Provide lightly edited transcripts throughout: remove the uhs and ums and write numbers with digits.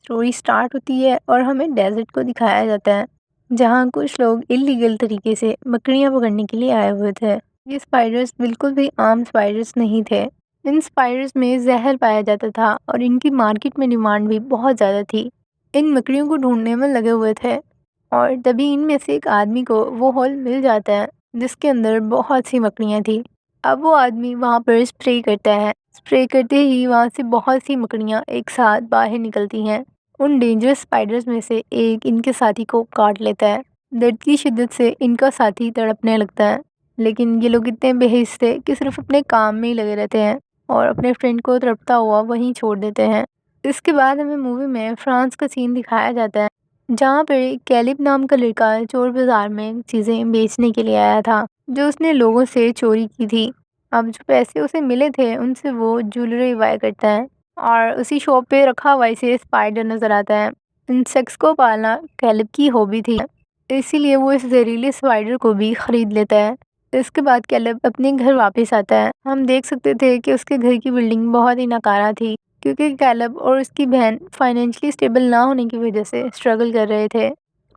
Story start होती है और हमें डेजर्ट को दिखाया जाता है, जहाँ कुछ लोग इलीगल तरीके से मकड़ियाँ पकड़ने के लिए आए हुए थे। ये स्पाइडर्स बिल्कुल भी आम स्पाइडर्स नहीं थे। इन स्पाइडर्स में जहर पाया जाता था और इनकी मार्केट में डिमांड भी बहुत ज़्यादा थी। इन मकड़ियों को ढूंढने में लगे हुए थे और तभी इनमें से एक आदमी को वो हॉल मिल जाता है जिसके अंदर बहुत सी मकड़ियाँ थी। अब वो आदमी वहाँ पर स्प्रे करता है। स्प्रे करते ही वहाँ से बहुत सी मकड़ियाँ एक साथ बाहर निकलती हैं। उन डेंजरस स्पाइडर्स में से एक इनके साथी को काट लेता है। दर्द की शिद्दत से इनका साथी तड़पने लगता है, लेकिन ये लोग इतने बेहिस थे कि सिर्फ अपने काम में ही लगे रहते हैं और अपने फ्रेंड को तड़पता हुआ वहीं छोड़ देते हैं। इसके बाद हमें मूवी में फ्रांस का सीन दिखाया जाता है, जहाँ पर कैलिब नाम का लड़का चोर बाजार में चीज़ें बेचने के लिए आया था, जो उसने लोगों से चोरी की थी। अब जो पैसे उसे मिले थे उनसे वो ज्वेलरी बाय करता है और उसी शॉप पे रखा हुआ इसे स्पाइडर नजर आता है। इंसेक्ट्स को पालना कैलिब की हॉबी थी, इसीलिए वो इस जहरीले स्पाइडर को भी खरीद लेता है। इसके बाद कैलिब अपने घर वापस आता है। हम देख सकते थे कि उसके घर की बिल्डिंग बहुत ही नकारा थी, क्योंकि कैलिब और उसकी बहन फाइनेंशियली स्टेबल ना होने की वजह से स्ट्रगल कर रहे थे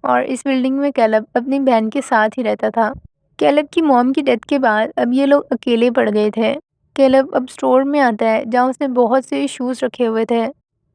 और इस बिल्डिंग में कैलिब अपनी बहन के साथ ही रहता था। कैलिब की मॉम की डेथ के बाद अब ये लोग अकेले पड़ गए थे। कैलिब अब स्टोर में आता है जहाँ उसने बहुत से शूज़ रखे हुए थे।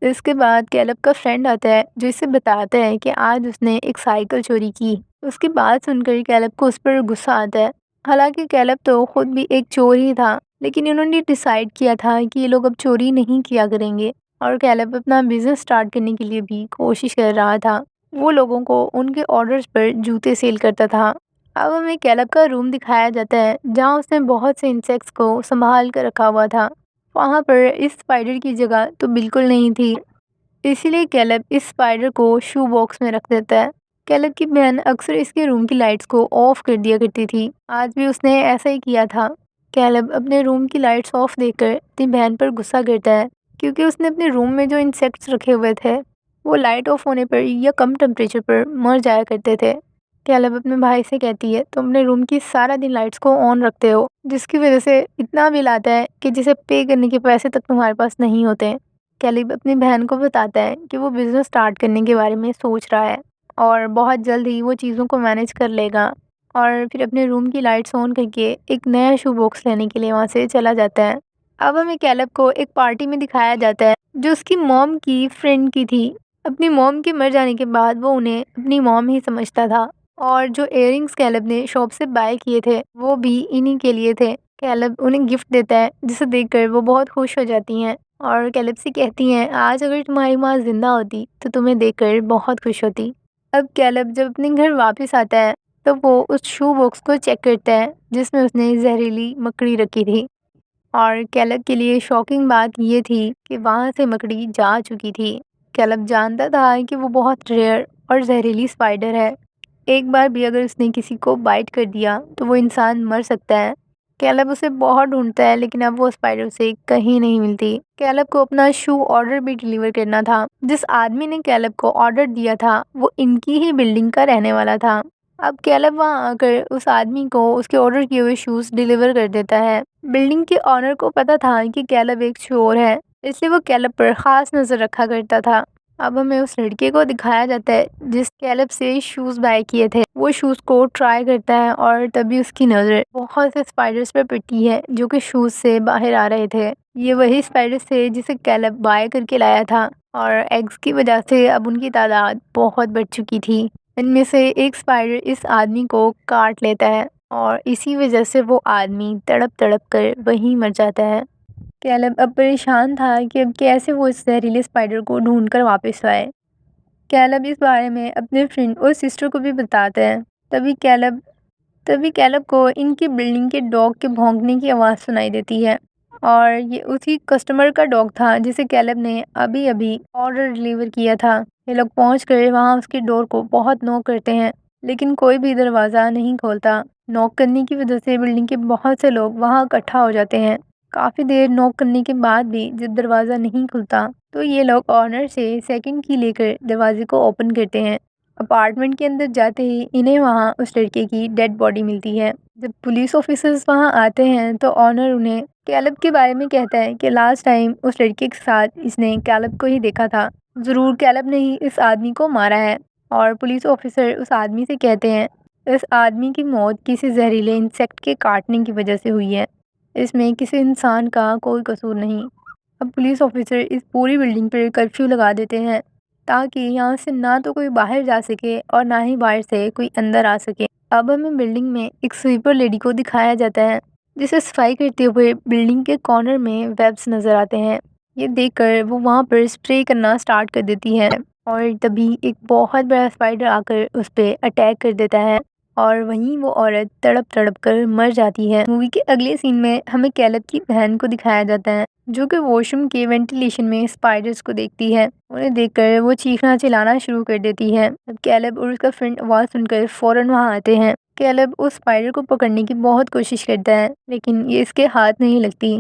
इसके बाद कैलिब का फ्रेंड आता है जो इसे बताता है कि आज उसने एक साइकिल चोरी की। उसकी बात सुनकर कैलिब को उस पर गुस्सा आता है। हालांकि कैलिब तो खुद भी एक चोर ही था, लेकिन इन्होंने डिसाइड किया था कि ये लोग अब चोरी नहीं किया करेंगे और कैलिब अपना बिजनेस स्टार्ट करने के लिए भी कोशिश कर रहा था। वो लोगों को उनके ऑर्डर्स पर जूते सेल करता था। अब हमें कैलब का रूम दिखाया जाता है जहाँ उसने बहुत से इंसेक्ट्स को संभाल कर रखा हुआ था। वहाँ पर इस स्पाइडर की जगह तो बिल्कुल नहीं थी, इसीलिए कैलब इस स्पाइडर को शू बॉक्स में रख देता है। कैलब की बहन अक्सर इसके रूम की लाइट्स को ऑफ कर दिया करती थी। आज भी उसने ऐसा ही किया था। कैलब अपने रूम की लाइट्स ऑफ देखकर अपनी बहन पर गुस्सा करता है, क्योंकि उसने अपने रूम में जो इंसेक्ट्स रखे हुए थे वो लाइट ऑफ होने पर या कम टेम्परेचर पर मर जाया करते थे। कैलब अपने भाई से कहती है, तुम अपने रूम की सारा दिन लाइट्स को ऑन रखते हो, जिसकी वजह से इतना बिल आता है कि जिसे पे करने के पैसे तक तुम्हारे पास नहीं होते। कैलिब अपनी बहन को बताता है कि वो बिजनेस स्टार्ट करने के बारे में सोच रहा है और बहुत जल्द ही वो चीज़ों को मैनेज कर लेगा, और फिर अपने रूम की लाइट्स ऑन करके एक नया शू बॉक्स लेने के लिए वहाँ से चला जाता है। अब हमें कैलब को एक पार्टी में दिखाया जाता है जो उसकी मॉम की फ्रेंड की थी। अपनी मॉम के मर जाने के बाद वो उन्हें अपनी मॉम ही समझता था और जो इयररिंग्स कैलब ने शॉप से बाय किए थे वो भी इन्हीं के लिए थे। कैलब उन्हें गिफ्ट देता है जिसे देखकर वो बहुत खुश हो जाती हैं और कैलब से कहती हैं, आज अगर तुम्हारी माँ जिंदा होती तो तुम्हें देखकर बहुत खुश होती। अब कैलब जब अपने घर वापस आता है तो वो उस शू बॉक्स को चेक करता है जिसमें उसने जहरीली मकड़ी रखी थी, और कैलब के लिए शॉकिंग बात ये थी कि वहाँ से मकड़ी जा चुकी थी। कैलब जानता था कि वो बहुत रेयर और जहरीली स्पाइडर है। एक बार भी अगर उसने किसी को बाइट कर दिया तो वो इंसान मर सकता है। कैलब उसे बहुत ढूंढता है, लेकिन अब वो स्पाइडर उसे कहीं नहीं मिलती। कैलब को अपना शू ऑर्डर भी डिलीवर करना था। जिस आदमी ने कैलब को ऑर्डर दिया था वो इनकी ही बिल्डिंग का रहने वाला था। अब कैलब वहाँ आकर उस आदमी को उसके ऑर्डर किए हुए शूज डिलीवर कर देता है। बिल्डिंग के ऑनर को पता था कि कैलब एक चोर है, इसलिए वो कैलब पर खास नजर रखा करता था। अब हमें उस लड़के को दिखाया जाता है जिस कैलब से शूज बाय किए थे। वो शूज को ट्राई करता है और तभी उसकी नजर बहुत से स्पाइडर्स पर पड़ती है जो कि शूज से बाहर आ रहे थे। ये वही स्पाइडर्स थे जिसे कैलब बाय करके लाया था और एग्स की वजह से अब उनकी तादाद बहुत बढ़ चुकी थी। इनमें से एक स्पाइडर इस आदमी को काट लेता है और इसी वजह से वो आदमी तड़प तड़प कर वहीं मर जाता है। कैलब अब परेशान था कि अब कैसे वो इस जहरीले स्पाइडर को ढूंढकर वापस लाए। कैलब इस बारे में अपने फ्रेंड और सिस्टर को भी बताता है। तभी कैलब को इनकी बिल्डिंग के डॉग के भौंकने की आवाज़ सुनाई देती है, और ये उसी कस्टमर का डॉग था जिसे कैलब ने अभी अभी ऑर्डर डिलीवर किया था। ये लोग पहुँच कर वहाँ उसके डोर को बहुत नॉक करते हैं, लेकिन कोई भी दरवाज़ा नहीं खोलता। नॉक करने की वजह से बिल्डिंग के बहुत से लोग वहाँ इकट्ठा हो जाते हैं। काफ़ी देर नॉक करने के बाद भी जब दरवाज़ा नहीं खुलता तो ये लोग ऑनर से सेकंड की लेकर दरवाजे को ओपन करते हैं। अपार्टमेंट के अंदर जाते ही इन्हें वहाँ उस लड़के की डेड बॉडी मिलती है। जब पुलिस ऑफिसर्स वहाँ आते हैं तो ऑनर उन्हें कैलब के बारे में कहता है कि लास्ट टाइम उस लड़के के साथ इसने कैलब को ही देखा था। ज़रूर कैलब ने ही इस आदमी को मारा है। और पुलिस ऑफिसर उस आदमी से कहते हैं, इस आदमी की मौत किसी जहरीले इंसेक्ट के काटने की वजह से हुई है। इसमें किसी इंसान का कोई कसूर नहीं। अब पुलिस ऑफिसर इस पूरी बिल्डिंग पर कर्फ्यू लगा देते हैं ताकि यहाँ से ना तो कोई बाहर जा सके और ना ही बाहर से कोई अंदर आ सके। अब हमें बिल्डिंग में एक स्वीपर लेडी को दिखाया जाता है जिसे सफाई करते हुए बिल्डिंग के कॉर्नर में वेब्स नजर आते हैं। ये देखकर वो वहाँ पर स्प्रे करना स्टार्ट कर देती है और तभी एक बहुत बड़ा स्पाइडर आकर उस पर अटैक कर देता है और वहीं वो औरत तड़प तड़प कर मर जाती है। मूवी के अगले सीन में हमें कैलब की बहन को दिखाया जाता है जो कि वॉशरूम के वेंटिलेशन में स्पाइडर्स को देखती है। उन्हें देखकर वो चीखना चिल्लाना शुरू कर देती है। अब कैलब और उसका फ्रेंड आवाज सुनकर फौरन वहां आते हैं। कैलब उस स्पाइडर को पकड़ने की बहुत कोशिश करता है लेकिन ये इसके हाथ नहीं लगती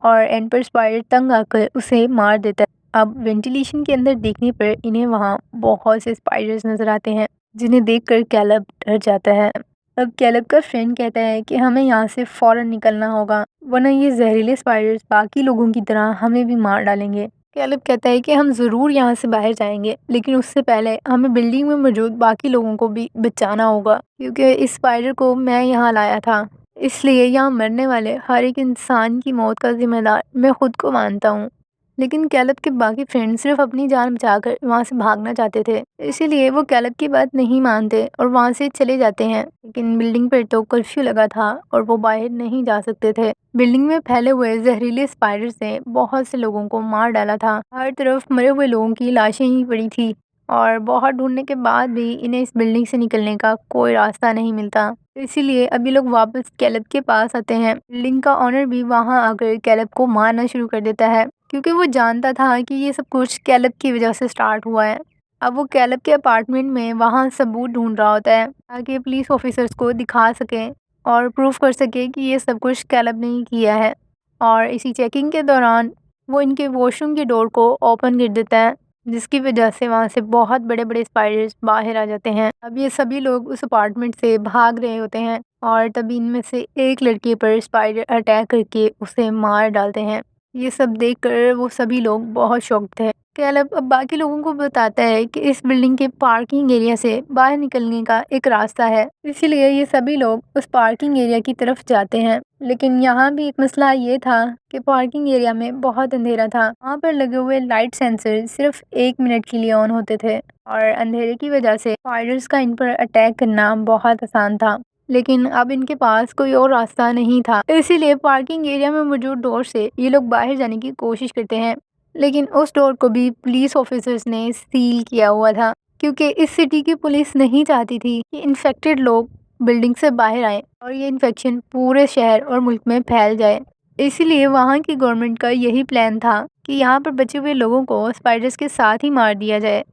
और एंड पर स्पाइडर तंग आकर उसे मार देता है। अब वेंटिलेशन के अंदर देखने पर इन्हें वहाँ बहुत से स्पाइडर्स नजर आते हैं जिन्हें देखकर कैलब डर जाता है। अब कैलब का फ्रेंड कहता है कि हमें यहाँ से फौरन निकलना होगा वरना ये जहरीले स्पाइडर्स बाकी लोगों की तरह हमें भी मार डालेंगे। कैलब कहता है कि हम ज़रूर यहाँ से बाहर जाएंगे लेकिन उससे पहले हमें बिल्डिंग में मौजूद बाकी लोगों को भी बचाना होगा क्योंकि इस स्पाइडर को मैं यहाँ लाया था, इसलिए यहाँ मरने वाले हर एक इंसान की मौत का जिम्मेदार मैं खुद को मानता हूँ। लेकिन कैलब के बाकी फ्रेंड सिर्फ अपनी जान बचाकर वहाँ से भागना चाहते थे, इसीलिए वो कैलब की बात नहीं मानते और वहाँ से चले जाते हैं। लेकिन बिल्डिंग पर तो कर्फ्यू लगा था और वो बाहर नहीं जा सकते थे। बिल्डिंग में फैले हुए जहरीले स्पाइडर्स ने बहुत से लोगों को मार डाला था। हर तरफ मरे हुए लोगों की लाशें ही पड़ी थी और बहुत ढूंढने के बाद भी इन्हें इस बिल्डिंग से निकलने का कोई रास्ता नहीं मिलता। इसीलिए अभी लोग वापस कैलब के पास आते हैं। बिल्डिंग का ऑनर भी वहां आकर कैलब को मारना शुरू कर देता है क्योंकि वो जानता था कि ये सब कुछ कैलब की वजह से स्टार्ट हुआ है। अब वो कैलब के अपार्टमेंट में वहां सबूत ढूंढ रहा होता है ताकि पुलिस ऑफिसर्स को दिखा सके और प्रूफ कर सके कि ये सब कुछ कैलब ने ही किया है। और इसी चेकिंग के दौरान वो इनके वॉशरूम की डोर को ओपन कर देता है जिसकी वजह से वहाँ से बहुत बड़े बड़े स्पाइडर्स बाहर आ जाते हैं। अब ये सभी लोग उस अपार्टमेंट से भाग रहे होते हैं और तभी इनमें से एक लड़के पर स्पाइडर अटैक करके उसे मार डालते हैं। ये सब देखकर वो सभी लोग बहुत शॉक्ड थे। कैलब अब बाकी लोगों को बताता है कि इस बिल्डिंग के पार्किंग एरिया से बाहर निकलने का एक रास्ता है, इसीलिए ये सभी लोग उस पार्किंग एरिया की तरफ जाते हैं। लेकिन यहाँ भी एक मसला ये था कि पार्किंग एरिया में बहुत अंधेरा था। वहाँ पर लगे हुए लाइट सेंसर सिर्फ 1 मिनट के लिए ऑन होते थे और अंधेरे की वजह से स्पाइडर्स का इन पर अटैक करना बहुत आसान था। लेकिन अब इनके पास कोई और रास्ता नहीं था, इसीलिए पार्किंग एरिया में मौजूद डोर से ये लोग बाहर जाने की कोशिश करते हैं। लेकिन उस डोर को भी पुलिस ऑफिसर्स ने सील किया हुआ था क्योंकि इस सिटी की पुलिस नहीं चाहती थी कि इन्फेक्टेड लोग बिल्डिंग से बाहर आए और ये इन्फेक्शन पूरे शहर और मुल्क में फैल जाए। इसीलिए वहाँ की गवर्नमेंट का यही प्लान था कि यहाँ पर बचे हुए लोगों को स्पाइडर्स के साथ ही मार दिया जाए।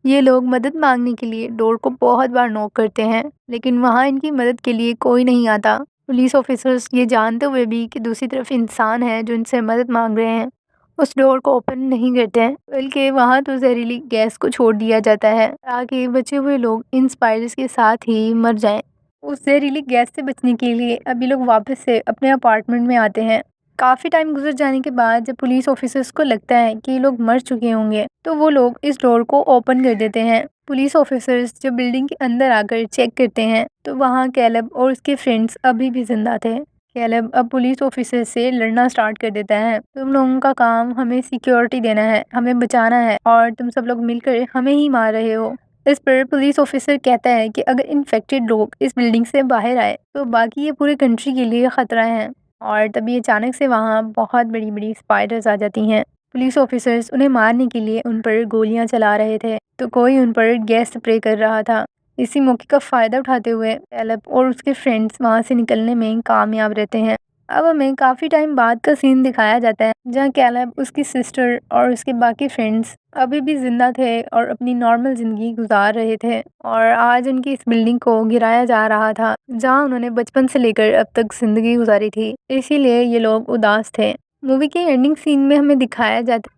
ये लोग मदद मांगने के लिए डोर को बहुत बार नॉक करते हैं लेकिन वहाँ इनकी मदद के लिए कोई नहीं आता। पुलिस ऑफिसर्स ये जानते हुए भी कि दूसरी तरफ इंसान है जो इनसे मदद मांग रहे हैं, उस डोर को ओपन नहीं करते हैं बल्कि वहाँ तो जहरीली गैस को छोड़ दिया जाता है ताकि बचे हुए लोग इन स्पाइडर्स के साथ ही मर जाएं। उस जहरीली गैस से बचने के लिए अभी लोग वापस से अपने अपार्टमेंट में आते हैं। काफ़ी टाइम गुजर जाने के बाद जब पुलिस ऑफिसर्स को लगता है कि ये लोग मर चुके होंगे तो वो लोग इस डोर को ओपन कर देते हैं। पुलिस ऑफिसर्स जब बिल्डिंग के अंदर आकर चेक करते हैं तो वहाँ कैलब और उसके फ्रेंड्स अभी भी जिंदा थे। कैलब अब पुलिस ऑफिसर से लड़ना स्टार्ट कर देता है, तुम लोगों का काम हमें सिक्योरिटी देना है, हमें बचाना है और तुम सब लोग मिलकर हमें ही मार रहे हो। इस पर पुलिस ऑफिसर कहता है कि अगर इन्फेक्टेड लोग इस बिल्डिंग से बाहर आए तो बाकी ये पूरे कंट्री के लिए खतरा है। और तभी अचानक से वहाँ बहुत बड़ी बड़ी स्पाइडर्स आ जाती हैं। पुलिस ऑफिसर्स उन्हें मारने के लिए उन पर गोलियां चला रहे थे तो कोई उन पर गैस स्प्रे कर रहा था। इसी मौके का फ़ायदा उठाते हुए कैलब और उसके फ्रेंड्स वहाँ से निकलने में कामयाब रहते हैं। अब हमें काफ़ी टाइम बाद का सीन दिखाया जाता है जहाँ कैलब, उसकी सिस्टर और उसके बाकी फ्रेंड्स अभी भी जिंदा थे और अपनी नॉर्मल ज़िंदगी गुजार रहे थे और आज उनकी इस बिल्डिंग को गिराया जा रहा था जहाँ उन्होंने बचपन से लेकर अब तक ज़िंदगी गुजारी थी, इसीलिए ये लोग उदास थे। मूवी के एंडिंग सीन में हमें दिखाया जाता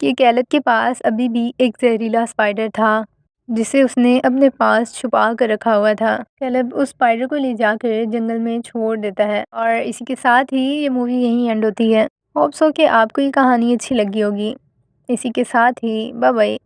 कि कैलब के पास अभी भी एक जहरीला स्पाइडर था जिसे उसने अपने पास छुपा कर रखा हुआ था। कैलब उस स्पाइडर को ले जाकर जंगल में छोड़ देता है और इसी के साथ ही ये मूवी यहीं एंड होती है। होप सो कि आपको ये कहानी अच्छी लगी होगी। इसी के साथ ही बाय बाय।